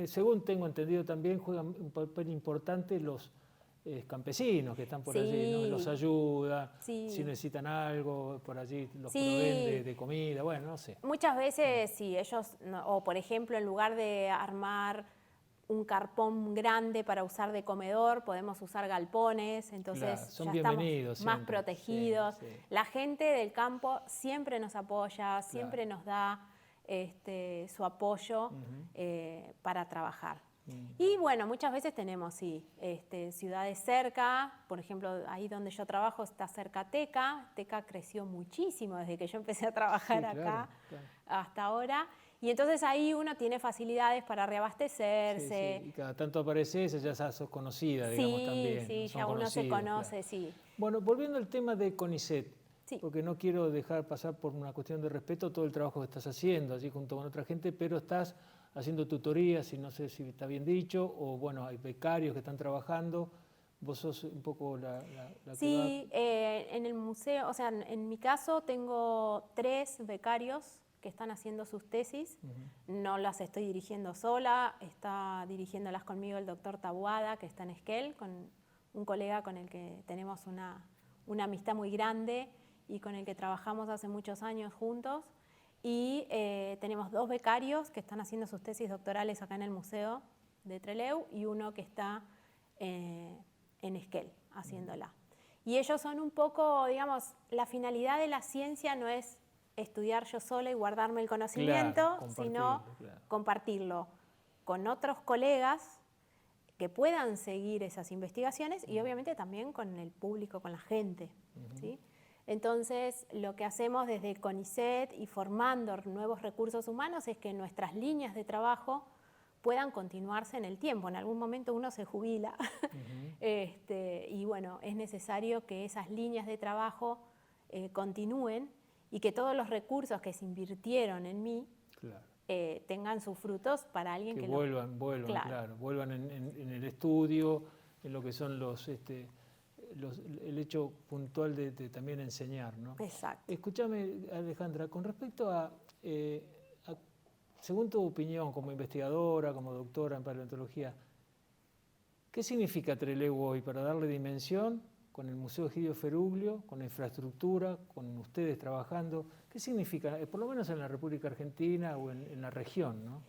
según tengo entendido también juegan un papel importante campesinos que están por Sí. allí, ¿no? Los ayuda, Sí. si necesitan algo, por allí los Sí. proveen de comida, bueno, no sé. Muchas veces, si ellos, o por ejemplo, en lugar de armar un carpón grande para usar de comedor, podemos usar galpones, entonces Claro, son ya estamos bienvenidos más siempre. protegidos. Sí, sí. La gente del campo siempre nos apoya, siempre Claro. nos da su apoyo para trabajar. Mm. Y bueno, muchas veces tenemos, sí, ciudades cerca, por ejemplo, ahí donde yo trabajo está cerca Teca. Teca creció muchísimo desde que yo empecé a trabajar Sí, acá claro, claro. hasta ahora. Y entonces ahí uno tiene facilidades para Sí, reabastecerse. sí. Y cada tanto apareces, ya sos conocida, digamos, Sí, también. sí, Son ya uno se conocidos, conoce, claro. sí. Bueno, volviendo al tema de CONICET, Sí. porque no quiero dejar pasar por una cuestión de respeto todo el trabajo que estás haciendo allí junto con otra gente, pero estás haciendo tutorías, y no sé si está bien dicho, o bueno, hay becarios que están trabajando. Vos sos un poco la Sí, en el museo, o sea, en mi caso tengo 3 becarios que están haciendo sus tesis. No las estoy dirigiendo sola, está dirigiéndolas conmigo el doctor Taboada, que está en Esquel, con un colega con el que tenemos una amistad muy grande y con el que trabajamos hace muchos años juntos. Y tenemos 2 becarios que están haciendo sus tesis doctorales acá en el Museo de Trelew y uno que está en Esquel haciéndola. Y ellos son un poco, digamos, la finalidad de la ciencia no es estudiar yo sola y guardarme el conocimiento, Claro, sino compartirlo, claro. compartirlo con otros colegas que puedan seguir esas investigaciones y obviamente también con el público, con la gente, ¿sí? Entonces, lo que hacemos desde CONICET y formando nuevos recursos humanos es que nuestras líneas de trabajo puedan continuarse en el tiempo. En algún momento uno se jubila y bueno, es necesario que esas líneas de trabajo continúen y que todos los recursos que se invirtieron en mí Claro. tengan sus frutos para alguien que vuelvan, claro, vuelvan en el estudio, en lo que son el hecho puntual de también enseñar, ¿no? Exacto. Escúchame, Alejandra, con respecto según tu opinión como investigadora, como doctora en paleontología, ¿qué significa Trelew hoy para darle dimensión con el Museo Egidio Feruglio, con la infraestructura, con ustedes trabajando? ¿Qué significa, por lo menos en la República Argentina o en la región, ¿no?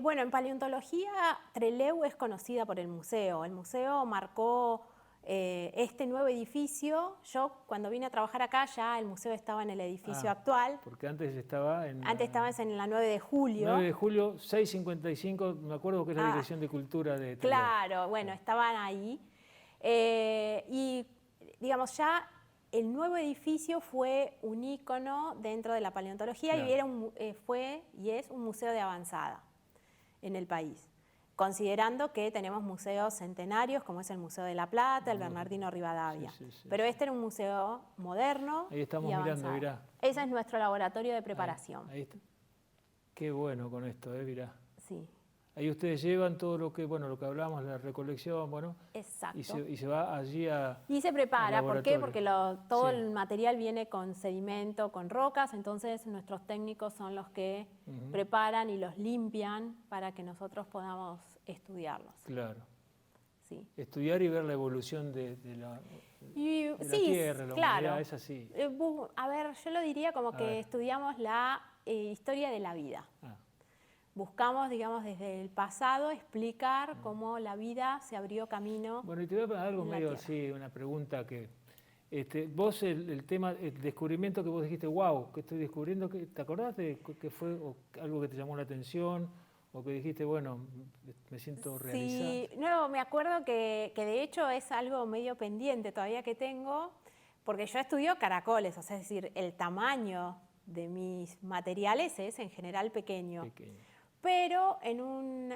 Bueno, en paleontología Trelew es conocida por el museo. El museo marcó este nuevo edificio. Yo cuando vine a trabajar acá ya el museo estaba en el edificio actual. Porque antes estaba en... Antes estabas en la 9 de julio. 9 de julio, 655, me acuerdo que es la Dirección de Cultura de Trelew. Claro, bueno, estaban ahí. Y digamos ya el nuevo edificio fue un ícono dentro de la paleontología. Claro. Fue y es un museo de avanzada en el país, considerando que tenemos museos centenarios como es el Museo de La Plata, el Bernardino Rivadavia. Sí, pero este era un museo moderno. Ahí estamos y mirando, mirá. Ese es nuestro laboratorio de preparación. Ahí está. Qué bueno con esto, mirá. Sí. Ahí ustedes llevan todo lo que hablábamos, la recolección, bueno. Exacto. Y se va allí Y se prepara, ¿por qué? Porque todo el material viene con sedimento, con rocas, entonces nuestros técnicos son los que preparan y los limpian para que nosotros podamos estudiarlos. Claro. Sí. Estudiar y ver la evolución de la sí, Tierra, la humanidad, es así. A ver, yo lo diría como que estudiamos la historia de la vida. Buscamos, digamos, desde el pasado explicar cómo la vida se abrió camino. Bueno, y te voy a poner algo medio así, una pregunta que... vos el tema, el descubrimiento que vos dijiste, wow, que estoy descubriendo, ¿te acordás de qué fue o algo que te llamó la atención? O que dijiste, bueno, me siento realizada. Sí, no, me acuerdo que de hecho es algo medio pendiente todavía que tengo, porque yo estudio caracoles, o sea, es decir, el tamaño de mis materiales es en general pequeño. Pero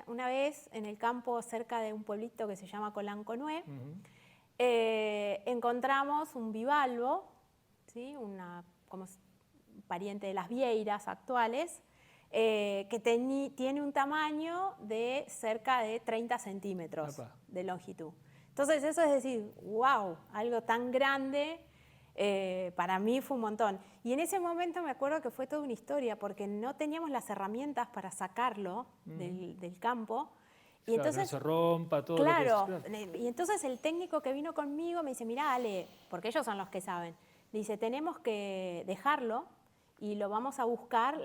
una vez en el campo cerca de un pueblito que se llama Colanconué, encontramos un bivalvo, ¿sí? Como pariente de las vieiras actuales, que tiene un tamaño de cerca de 30 centímetros de longitud. Entonces eso es decir, wow, algo tan grande, para mí fue un montón. Y en ese momento me acuerdo que fue toda una historia, porque no teníamos las herramientas para sacarlo del campo, Y claro, entonces, que no se rompa todo claro, lo que es, y entonces el técnico que vino conmigo me dice, mirá, Ale, porque ellos son los que saben, dice, tenemos que dejarlo y lo vamos a buscar,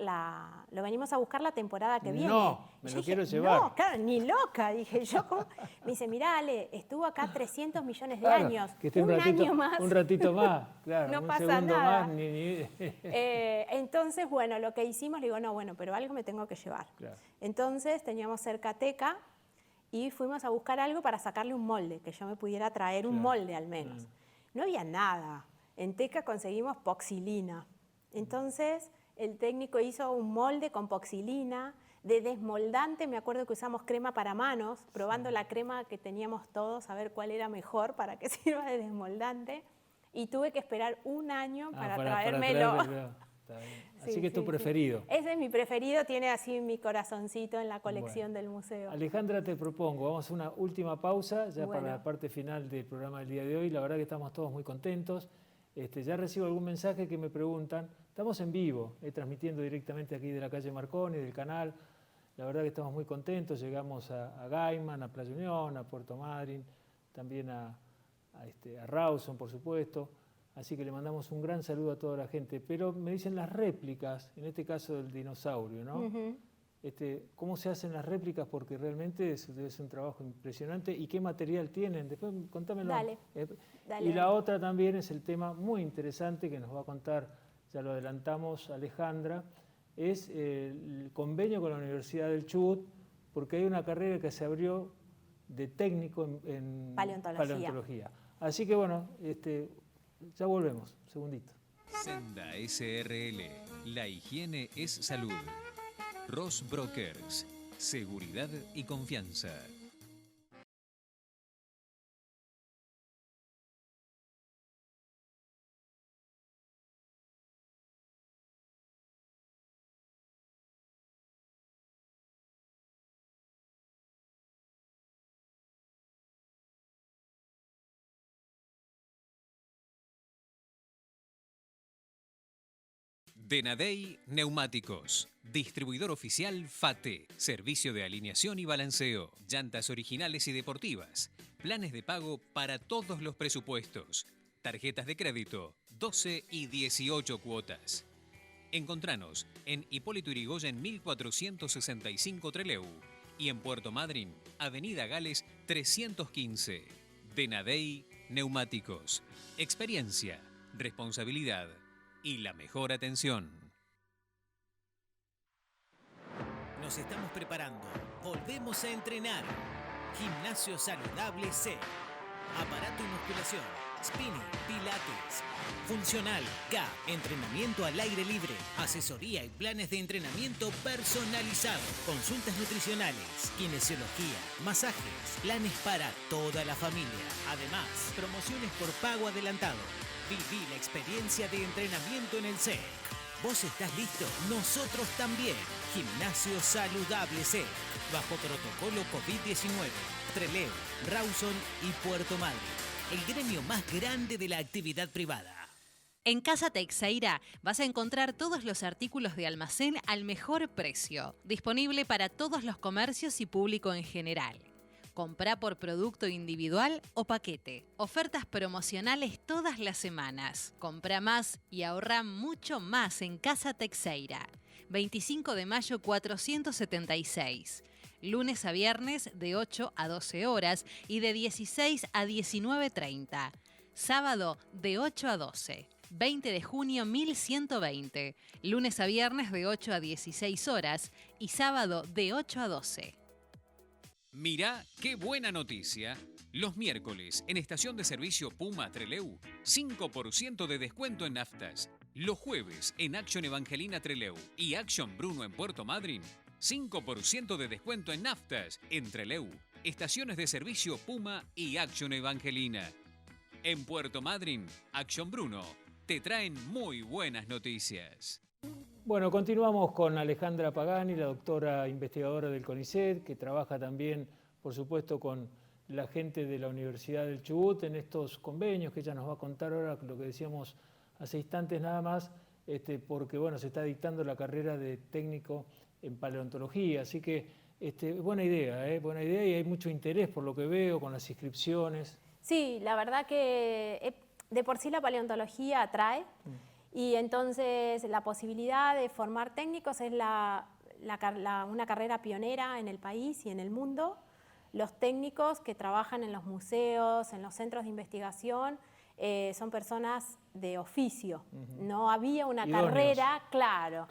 lo venimos a buscar la temporada que viene. No, me Y lo yo quiero dije, llevar. no, claro, ni loca, dije yo. ¿Cómo? Me dice, mirá, Ale, estuvo acá 300 millones de Claro, años, que esté un año más. un ratito más, claro, No un pasa segundo nada. más. Entonces, bueno, lo que hicimos, le digo, no, bueno, pero algo me tengo que llevar. Claro. Entonces, teníamos cerca Teca y fuimos a buscar algo para sacarle un molde, que yo me pudiera traer un Claro. molde al menos. No había nada. En Teca conseguimos poxilina. Entonces, el técnico hizo un molde con poxilina. De desmoldante, me acuerdo que usamos crema para manos, probando la crema que teníamos todos, a ver cuál era mejor para que sirva de desmoldante. Y tuve que esperar un año para traérmelo. Está bien. Sí, Así que es tu sí, preferido. sí. Ese es mi preferido, tiene así mi corazoncito en la colección del museo. Alejandra, te propongo, vamos a una última pausa ya Bueno. para la parte final del programa del día de hoy. La verdad que estamos todos muy contentos. Ya recibo algún mensaje que me preguntan. Estamos en vivo, transmitiendo directamente aquí de la calle Marconi, del canal. La verdad que estamos muy contentos. Llegamos a Gaiman, a Playa Unión, a Puerto Madryn, también a Rawson, por supuesto. Así que le mandamos un gran saludo a toda la gente. Pero me dicen las réplicas, en este caso del dinosaurio, ¿no? Ujú. ¿Cómo se hacen las réplicas? Porque realmente debe ser un trabajo impresionante. ¿Y qué material tienen? Después contámelo. Dale, dale, Y la dale. otra también es el tema muy interesante que nos va a contar, ya lo adelantamos, Alejandra, es el convenio con la Universidad del Chubut, porque hay una carrera que se abrió de técnico en paleontología. Así que bueno, ya volvemos, un segundito. Senda SRL. La higiene es salud. Ross Brokers. Seguridad y confianza. Denadey Neumáticos. Distribuidor oficial FATE. Servicio de alineación y balanceo. Llantas originales y deportivas. Planes de pago para todos los presupuestos. Tarjetas de crédito, 12 y 18 cuotas. Encontranos en Hipólito Yrigoyen 1465 Trelew y en Puerto Madryn, Avenida Gales 315. Denadey Neumáticos. Experiencia, responsabilidad y la mejor atención. Nos estamos preparando. Volvemos a entrenar. Gimnasio Saludable C. Aparato y musculación. Spinning, pilates. Funcional, K. Entrenamiento al aire libre. Asesoría y planes de entrenamiento personalizados. Consultas nutricionales. Kinesiología. Masajes. Planes para toda la familia. Además, promociones por pago adelantado. Viví la experiencia de entrenamiento en el SEC. ¿Vos estás listo? Nosotros también. Gimnasio Saludable SEC. Bajo protocolo COVID-19. Trelew, Rawson y Puerto Madryn. El gremio más grande de la actividad privada. En Casa Teixeira vas a encontrar todos los artículos de almacén al mejor precio. Disponible para todos los comercios y público en general. Comprá por producto individual o paquete. Ofertas promocionales todas las semanas. Comprá más y ahorrá mucho más en Casa Teixeira. 25 de mayo 476. Lunes a viernes de 8 a 12 horas y de 16 a 19:30. Sábado de 8 a 12. 20 de junio 1120. Lunes a viernes de 8 a 16 horas y sábado de 8 a 12. Mirá qué buena noticia. Los miércoles, en estación de servicio Puma Trelew, 5% de descuento en naftas. Los jueves, en Action Evangelina Trelew y Action Bruno en Puerto Madryn, 5% de descuento en naftas en Trelew, estaciones de servicio Puma y Action Evangelina. En Puerto Madryn, Action Bruno, te traen muy buenas noticias. Bueno, continuamos con Alejandra Pagani, la doctora investigadora del CONICET, que trabaja también, por supuesto, con la gente de la Universidad del Chubut en estos convenios, que ella nos va a contar ahora lo que decíamos hace instantes nada más, porque bueno, se está dictando la carrera de técnico en paleontología, así que Buena idea, buena idea, y hay mucho interés por lo que veo con las inscripciones. Sí, la verdad que de por sí la paleontología atrae y entonces la posibilidad de formar técnicos es una carrera pionera en el país y en el mundo. Los técnicos que trabajan en los museos, en los centros de investigación, son personas de oficio. No había una Idóneos. Carrera, claro.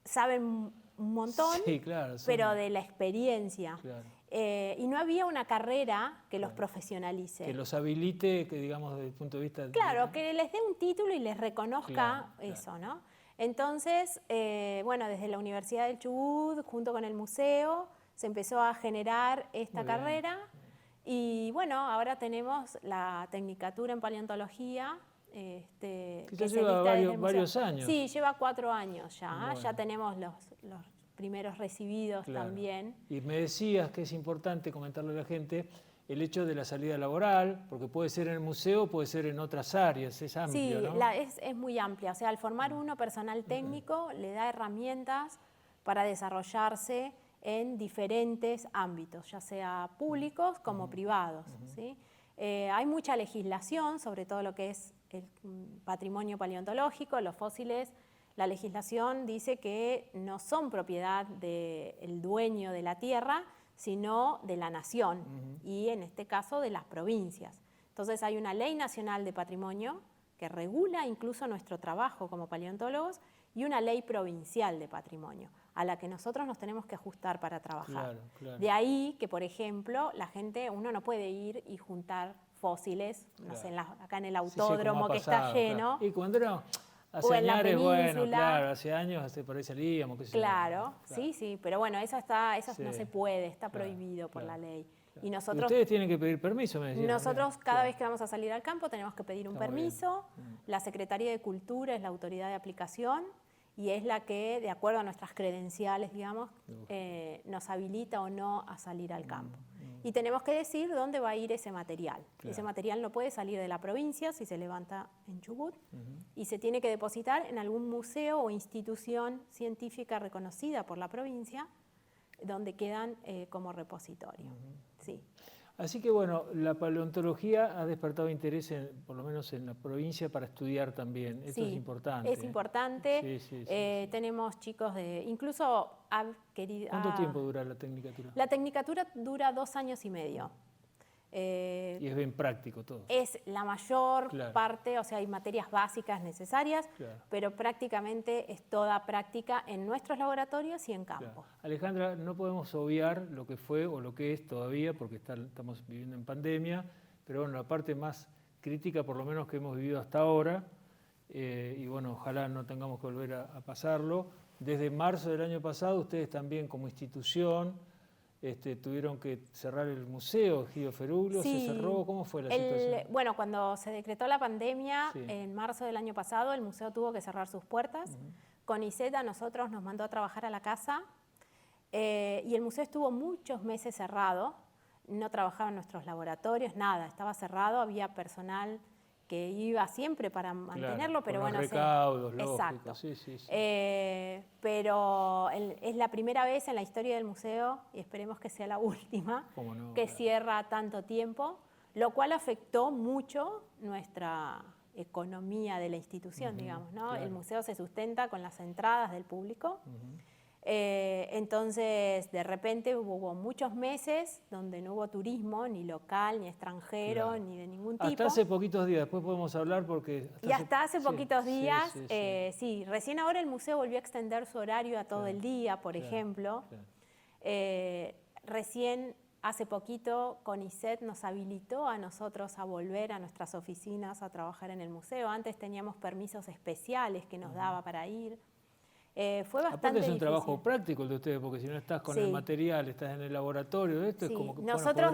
Saben un montón, sí, claro, pero de la experiencia. Claro. Y no había una carrera que los profesionalice. Que los habilite, que digamos desde el punto de vista... Claro, que les dé un título y les reconozca eso, ¿no? Entonces, bueno, desde la Universidad del Chubut, junto con el museo, se empezó a generar esta carrera. Y bueno, ahora tenemos la Tecnicatura en Paleontología, que ya lleva varios años. Sí, lleva 4 años ya. Bueno. Ya tenemos los primeros recibidos también. Y me decías que es importante comentarle a la gente el hecho de la salida laboral, porque puede ser en el museo, puede ser en otras áreas, es amplio, Sí, ¿no? es muy amplia. O sea, al formar uno personal técnico le da herramientas para desarrollarse en diferentes ámbitos, ya sea públicos como privados, ¿sí? Hay mucha legislación sobre todo lo que es el patrimonio paleontológico, los fósiles. La legislación dice que no son propiedad del dueño de la tierra, sino de la nación y en este caso de las provincias. Entonces hay una ley nacional de patrimonio que regula incluso nuestro trabajo como paleontólogos y una ley provincial de patrimonio a la que nosotros nos tenemos que ajustar para trabajar. Claro. De ahí que, por ejemplo, uno no puede ir y juntar fósiles, no sé, acá en el autódromo que está lleno. Y cuando era... Hace o en la años, bueno, península. claro, hace años por ahí salíamos. Qué sé yo. Claro, sí, pero bueno, eso no se puede, está prohibido por la ley. Y nosotros, ustedes tienen que pedir permiso, me decían. nosotros cada vez que vamos a salir al campo tenemos que pedir un Está muy permiso. La Secretaría de Cultura es la autoridad de aplicación y es la que, de acuerdo a nuestras credenciales, digamos, nos habilita o no a salir al campo. Y tenemos que decir dónde va a ir ese material. Ese material no puede salir de la provincia si se levanta en Chubut y se tiene que depositar en algún museo o institución científica reconocida por la provincia donde quedan como repositorio. Sí. Así que bueno, la paleontología ha despertado interés, por lo menos en la provincia, para estudiar también. Esto es importante. Es importante. Sí. Tenemos chicos incluso ¿Cuánto tiempo dura la tecnicatura? La tecnicatura dura 2 años y medio. Y es bien práctico todo. Es la mayor parte, o sea, hay materias básicas necesarias, pero prácticamente es toda práctica en nuestros laboratorios y en campo. Alejandra, no podemos obviar lo que fue o lo que es todavía, porque estamos viviendo en pandemia, pero bueno, la parte más crítica, por lo menos que hemos vivido hasta ahora, y bueno, ojalá no tengamos que volver a pasarlo. Desde marzo del año pasado, ustedes también como institución, tuvieron que cerrar el museo Egidio Feruglio, se cerró, ¿cómo fue la situación? Bueno, cuando se decretó la pandemia, en marzo del año pasado, el museo tuvo que cerrar sus puertas. CONICET a nosotros nos mandó a trabajar a la casa y el museo estuvo muchos meses cerrado, no trabajaban nuestros laboratorios, nada, estaba cerrado, había personal que iba siempre para mantenerlo, pero bueno... recaudos, exacto. Sí. Pero es la primera vez en la historia del museo, y esperemos que sea la última, que cierra tanto tiempo, lo cual afectó mucho nuestra economía de la institución, digamos, ¿no? El museo se sustenta con las entradas del público. Entonces, de repente hubo muchos meses donde no hubo turismo, ni local, ni extranjero, ni de ningún tipo. Hasta hace poquitos días, después podemos hablar porque... Hasta hace poquitos días, recién ahora el museo volvió a extender su horario a todo el día, por ejemplo. Recién hace poquito CONICET nos habilitó a nosotros a volver a nuestras oficinas a trabajar en el museo. Antes teníamos permisos especiales que nos daba para ir. Fue bastante Aparte es un difícil. trabajo práctico el de ustedes, porque si no estás con el material, estás en el laboratorio, esto es como que... Nosotros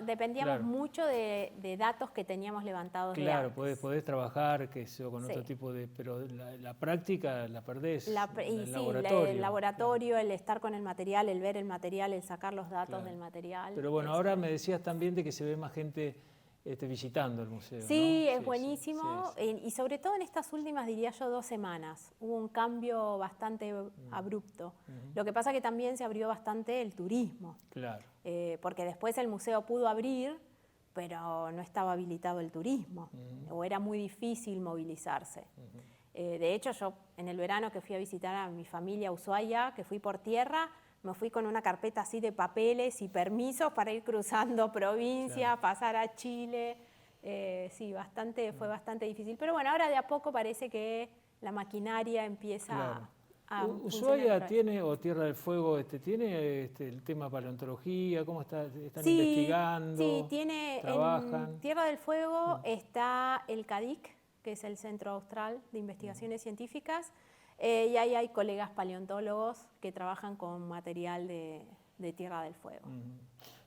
dependíamos mucho de datos que teníamos levantados de antes. Podés trabajar con otro tipo de... Pero la práctica la perdés en el laboratorio. El laboratorio, el estar con el material, el ver el material, el sacar los datos del material. Pero bueno, ahora me decías también de que se ve más gente visitando el museo. Sí, ¿no? es buenísimo, y sobre todo en estas últimas, diría yo, 2 semanas, hubo un cambio bastante abrupto. Lo que pasa que también se abrió bastante el turismo, Claro. porque después el museo pudo abrir, pero no estaba habilitado el turismo, o era muy difícil movilizarse. De hecho, yo en el verano que fui a visitar a mi familia a Ushuaia, que fui por tierra, me fui con una carpeta así de papeles y permisos para ir cruzando provincia, pasar a Chile. Sí, fue bastante difícil. Pero bueno, ahora de a poco parece que la maquinaria empieza a ¿Ushuaia tiene, o Tierra del Fuego, tiene el tema paleontología? ¿Cómo están Sí, investigando? sí, tiene. ¿Trabajan? En Tierra del Fuego está el CADIC, que es el Centro Austral de Investigaciones Científicas, y ahí hay colegas paleontólogos que trabajan con material de Tierra del Fuego.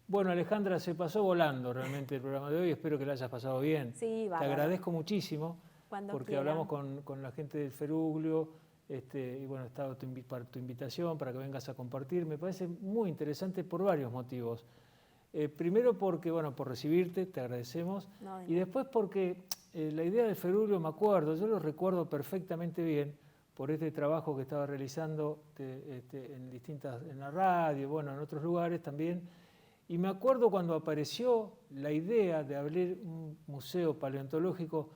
Bueno, Alejandra, se pasó volando realmente el programa de hoy, espero que lo hayas pasado bien. Sí, Te bárbaro. agradezco muchísimo, porque quieran. hablamos con la gente del Feruglio, y bueno, estaba tu invitación para que vengas a compartir. Me parece muy interesante por varios motivos. Primero porque, bueno, por recibirte, te agradecemos, y después porque la idea del Feruglio, me acuerdo, yo lo recuerdo perfectamente bien, por este trabajo que estaba realizando en la radio, bueno, en otros lugares también. Y me acuerdo cuando apareció la idea de abrir un museo paleontológico,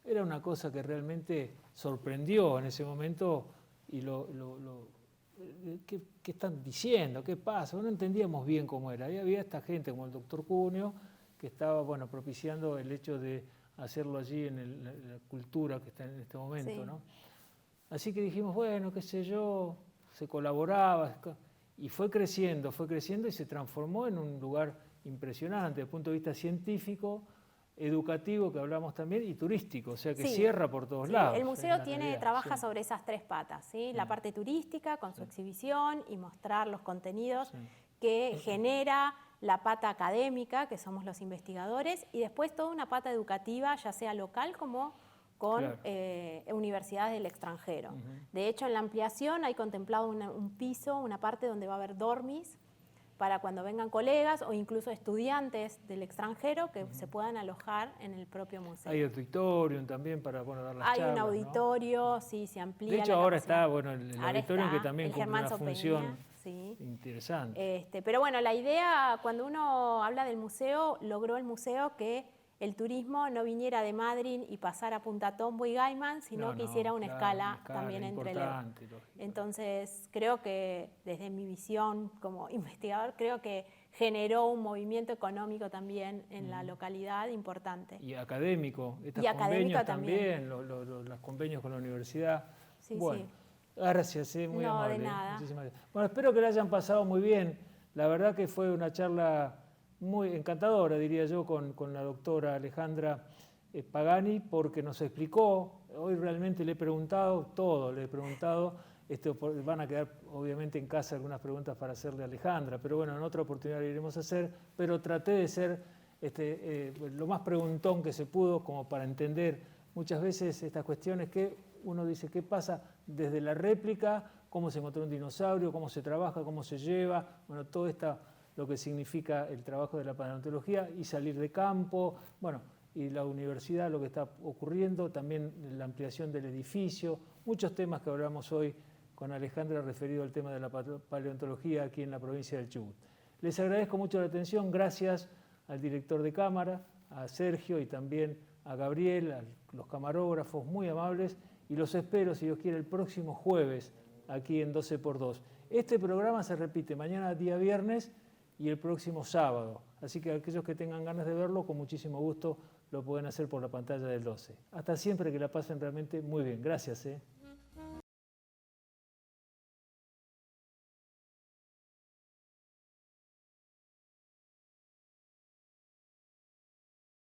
era una cosa que realmente sorprendió en ese momento. Y ¿qué están diciendo? ¿Qué pasa? No entendíamos bien cómo era. Ahí había esta gente como el doctor Cuneo, que estaba propiciando el hecho de hacerlo allí en la cultura que está en este momento, Sí. ¿no? Así que dijimos, bueno, qué sé yo, se colaboraba, y fue creciendo y se transformó en un lugar impresionante desde el punto de vista científico, educativo, que hablamos también, y turístico, o sea que cierra por todos lados. El museo trabaja sobre esas 3 patas, ¿sí? La parte turística con su exhibición y mostrar los contenidos que genera la pata académica, que somos los investigadores, y después toda una pata educativa, ya sea local como con universidades del extranjero. De hecho, en la ampliación hay contemplado un piso, una parte donde va a haber dormis para cuando vengan colegas o incluso estudiantes del extranjero que se puedan alojar en el propio museo. Hay auditorium también para dar las charlas. Hay un auditorio, sí, se amplía. De hecho, ahora está el Ahora auditorio que también el cumple Germán una Sopeña, función sí. interesante. Pero bueno, la idea, cuando uno habla del museo, logró el museo que el turismo no viniera de Madryn y pasara a Punta Tombo y Gaiman, sino que hiciera una escala también en Trelew. Entonces, creo que desde mi visión como investigador, creo que generó un movimiento económico también en la localidad importante. Y académico, estos y académico convenios también, los convenios con la universidad. Sí, bueno, sí. Gracias, muy amable. De nada. Muchísimas gracias. Bueno, espero que la hayan pasado muy bien. La verdad que fue una charla muy encantadora, diría yo, con la doctora Alejandra Pagani, porque nos explicó, hoy realmente le he preguntado todo, van a quedar obviamente en casa algunas preguntas para hacerle a Alejandra, pero bueno, en otra oportunidad lo iremos a hacer, pero traté de ser lo más preguntón que se pudo, como para entender muchas veces estas cuestiones que uno dice, ¿qué pasa desde la réplica? ¿Cómo se encontró un dinosaurio? ¿Cómo se trabaja? ¿Cómo se lleva? Bueno, todo esto lo que significa el trabajo de la paleontología y salir de campo, bueno, y la universidad, lo que está ocurriendo, también la ampliación del edificio, muchos temas que hablamos hoy con Alejandra referido al tema de la paleontología aquí en la provincia del Chubut. Les agradezco mucho la atención, gracias al director de cámara, a Sergio y también a Gabriel, a los camarógrafos muy amables, y los espero, si Dios quiere, el próximo jueves aquí en 12x2. Este programa se repite mañana día viernes y el próximo sábado. Así que aquellos que tengan ganas de verlo, con muchísimo gusto lo pueden hacer por la pantalla del 12. Hasta siempre, que la pasen realmente muy bien. Gracias.